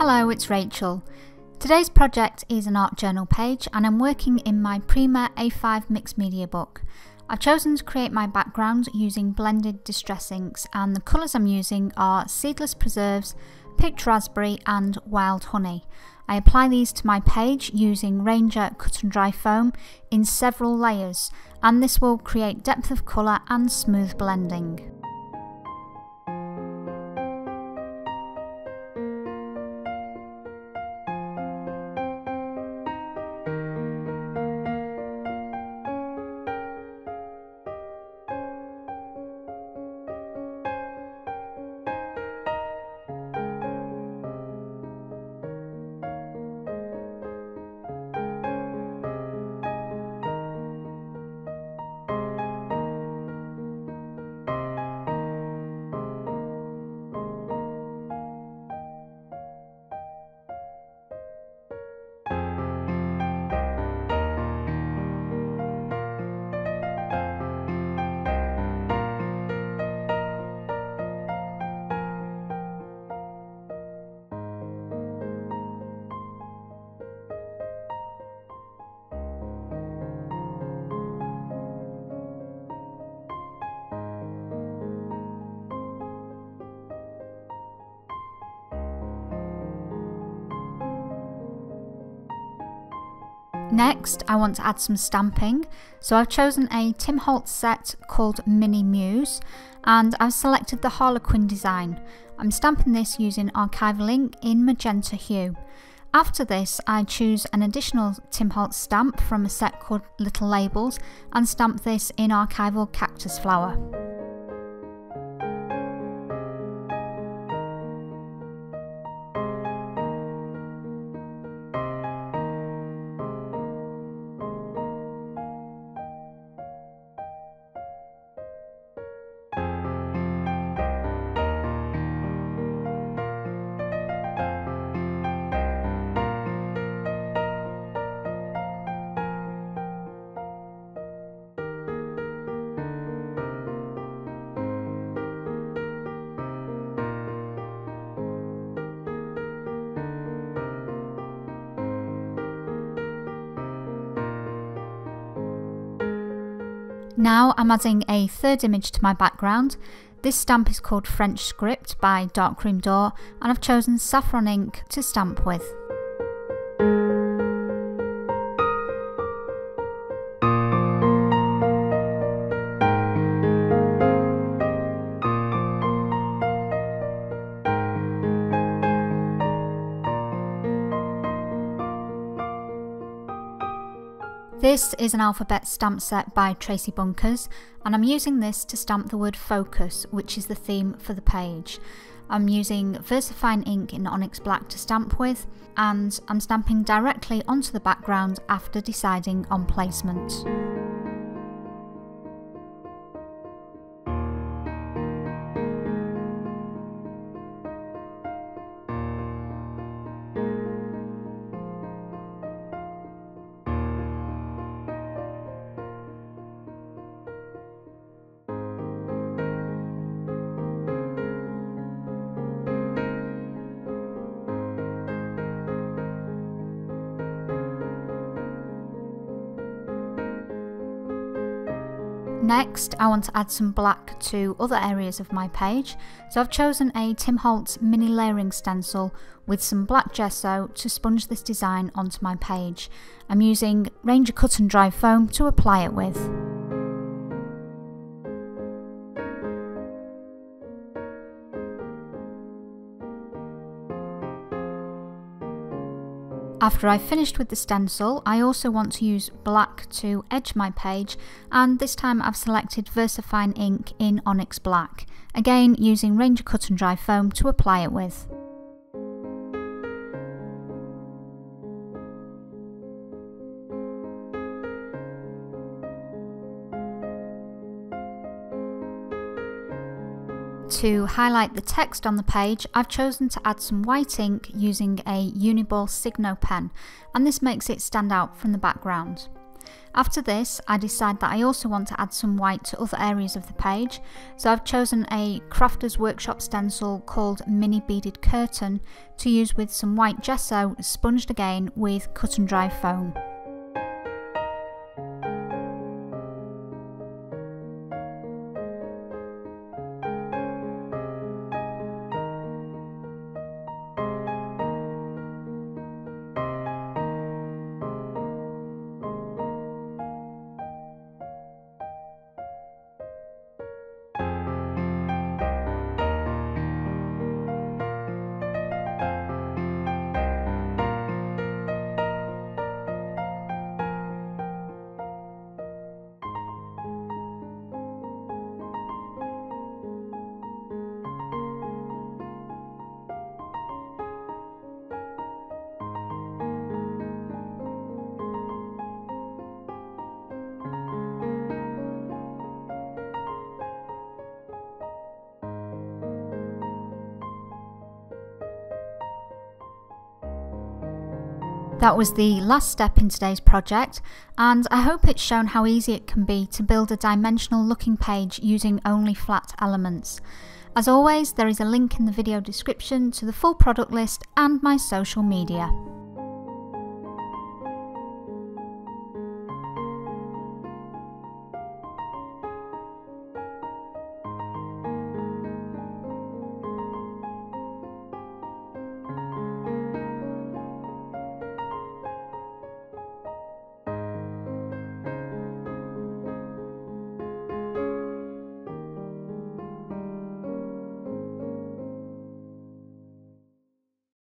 Hello, it's Rachel. Today's project is an art journal page and I'm working in my Prima A5 mixed media book. I've chosen to create my background using blended distress inks, and the colours I'm using are Seedless Preserves, Picked Raspberry and Wild Honey. I apply these to my page using Ranger cut and dry foam in several layers, and this will create depth of colour and smooth blending. Next, I want to add some stamping, so I've chosen a Tim Holtz set called Mini Muse, and I've selected the Harlequin design. I'm stamping this using archival ink in magenta hue. After this, I choose an additional Tim Holtz stamp from a set called Little Labels and stamp this in archival cactus flower. Now I'm adding a third image to my background. This stamp is called French Script by Darkroom Door, and I've chosen saffron ink to stamp with. This is an alphabet stamp set by Tracy Bunkers, and I'm using this to stamp the word focus, which is the theme for the page. I'm using VersaFine ink in Onyx Black to stamp with, and I'm stamping directly onto the background after deciding on placement. Next, I want to add some black to other areas of my page, so I've chosen a Tim Holtz mini layering stencil with some black gesso to sponge this design onto my page. I'm using Ranger cut and dry foam to apply it with. After I've finished with the stencil, I also want to use black to edge my page, and this time I've selected VersaFine ink in Onyx Black, again using Ranger cut and dry foam to apply it with. To highlight the text on the page, I've chosen to add some white ink using a Uniball Signo pen, and this makes it stand out from the background. After this, I decide that I also want to add some white to other areas of the page, so I've chosen a Crafter's Workshop stencil called Mini Beaded Curtain to use with some white gesso sponged again with cut and dry foam. That was the last step in today's project, and I hope it's shown how easy it can be to build a dimensional looking page using only flat elements. As always, there is a link in the video description to the full product list and my social media.